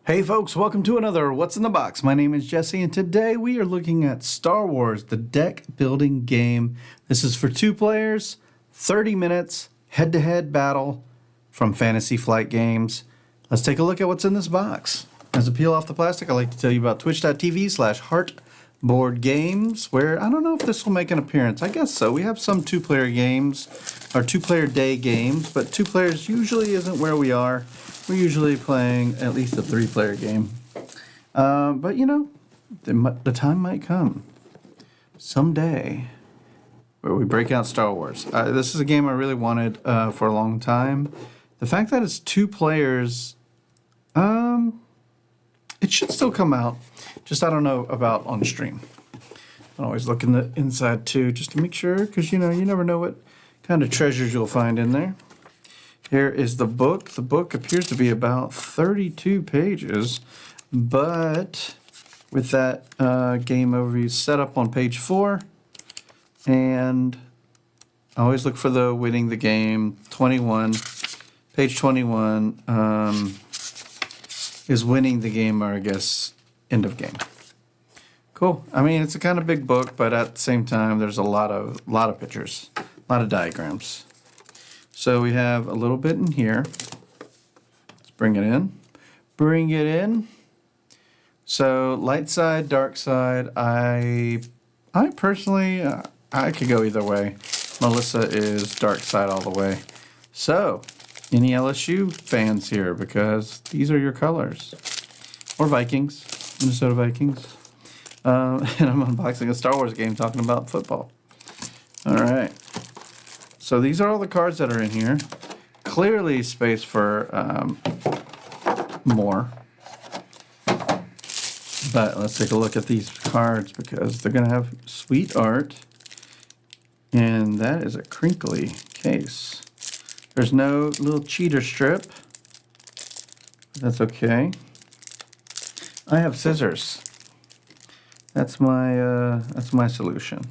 Hey folks, welcome to another What's in the Box. My name is Jesse, and today we are looking at Star Wars, the deck building game. This is for 2 players, 30 minutes, head-to-head battle from Fantasy Flight Games. Let's take a look at what's in this box. As I peel off the plastic, I'd like to tell you about twitch.tv/heartboardgames, where I don't know if this will make an appearance. I guess so. We have some 2-player games, or 2-player day games, but 2 players usually isn't where we are. We're usually playing at least a 3-player game. But you know, the time might come someday where we break out Star Wars. This is a game I really wanted for a long time. The fact that it's 2 players, it should still come out. Just I don't know about on stream. I always look in the inside too, just to make sure, because you know, you never know what kind of treasures you'll find in there. Here is the book. The book appears to be about 32 pages, but with that game overview set up on page 4, and I always look for the winning the game. 21, page 21 is winning the game, or I guess end of game. Cool. I mean, it's a kind of big book, but at the same time, there's a lot of pictures, a lot of diagrams. So we have a little bit in here. Let's bring it in. Bring it in. So light side, dark side. I personally, I could go either way. Melissa is dark side all the way. So, any LSU fans here? Because these are your colors. Or Vikings, Minnesota Vikings. And I'm unboxing a Star Wars game talking about football. All right. So these are all the cards that are in here. Clearly space for more. But let's take a look at these cards because they're going to have sweet art. And that is a crinkly case. There's no little cheater strip. That's okay. I have scissors. That's my solution.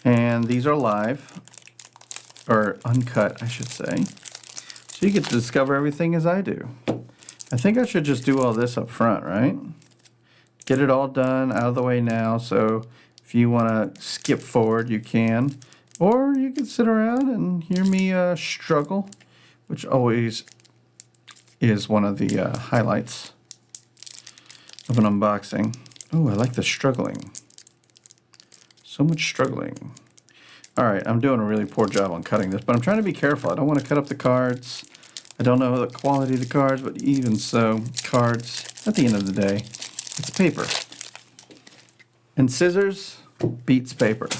And these are live, or uncut, I should say. So you get to discover everything as I do. I think I should just do all this up front, right? Get it all done, out of the way now, so if you want to skip forward, you can. Or you can sit around and hear me struggle, which always is one of the highlights of an unboxing. Oh, I like the struggling. So much struggling. All right, I'm doing a really poor job on cutting this, but I'm trying to be careful. I don't want to cut up the cards. I don't know the quality of the cards, but even so, cards, at the end of the day, it's paper. And scissors beats paper.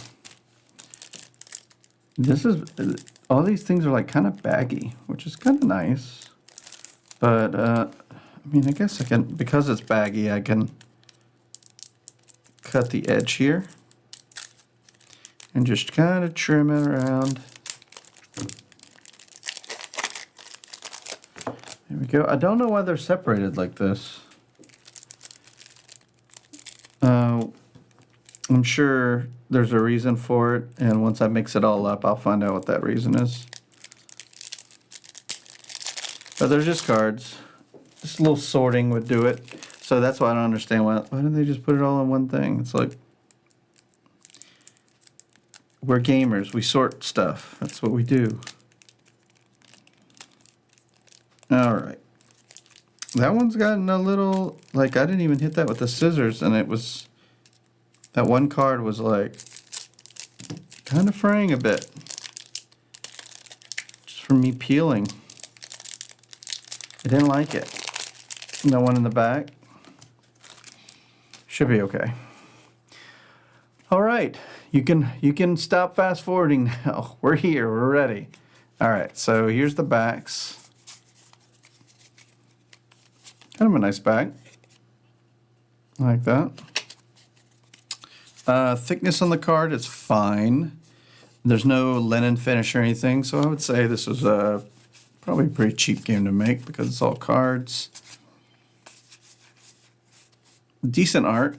All these things are like kind of baggy, which is kind of nice. But, I mean, I guess I can, because it's baggy, I can cut the edge here. And just kind of trim it around. There we go. I don't know why they're separated like this. I'm sure there's a reason for it, and once I mix it all up, I'll find out what that reason is. But they're just cards. Just a little sorting would do it. So that's why I don't understand why didn't they just put it all in one thing? It's like, we're gamers. We sort stuff. That's what we do. All right. That one's gotten a little, like, I didn't even hit that with the scissors, and it was, that one card was like, kind of fraying a bit. Just from me peeling. I didn't like it. And that one in the back. Should be okay. All right. You can stop fast forwarding now. We're here. We're ready. All right. So here's the backs. Kind of a nice back. Like that. Thickness on the card is fine. There's no linen finish or anything, so I would say this is probably a pretty cheap game to make because it's all cards. Decent art.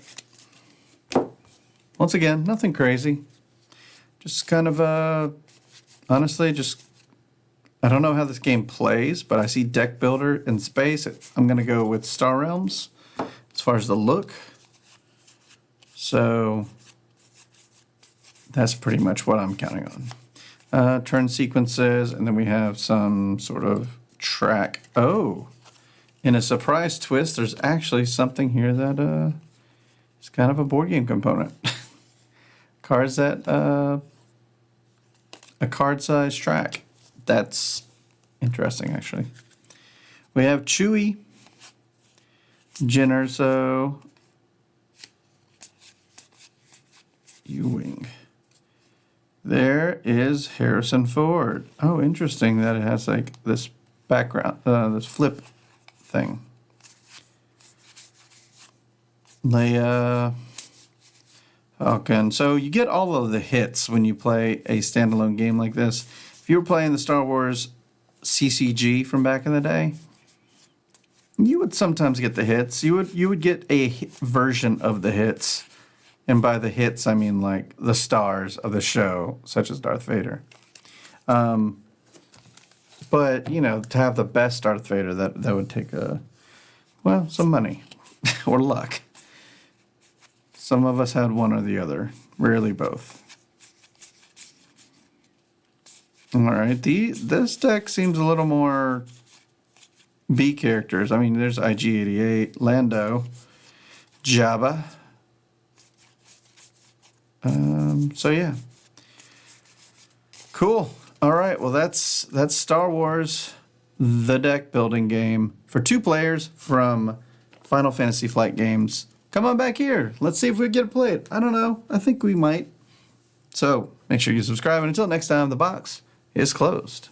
Once again, nothing crazy. Just kind of honestly, just I don't know how this game plays, but I see Deck Builder in space. I'm going to go with Star Realms as far as the look. So that's pretty much what I'm counting on. Turn sequences, and then we have some sort of track. Oh, in a surprise twist, there's actually something here that is kind of a board game component. Cards that a card size track. That's interesting, actually. We have Chewy, Jen Erso, Ewing. There is Harrison Ford. Oh, interesting that it has like this background, this flip thing. Leia Falcon. So you get all of the hits when you play a standalone game like this. If you were playing the Star Wars CCG from back in the day, you would sometimes get the hits. You would get a version of the hits. And by the hits, I mean like the stars of the show, such as Darth Vader. But, you know, to have the best Darth Vader, that would take, some money or luck. Some of us had one or the other, rarely both. All right, this deck seems a little more B characters. I mean, there's IG-88, Lando, Jabba. So yeah, cool. All right, well that's Star Wars, the deck building game for 2 players from Final Fantasy Flight Games. Come on back here. Let's see if we get to play it. I don't know. I think we might. So make sure you subscribe, and until next time, the box is closed.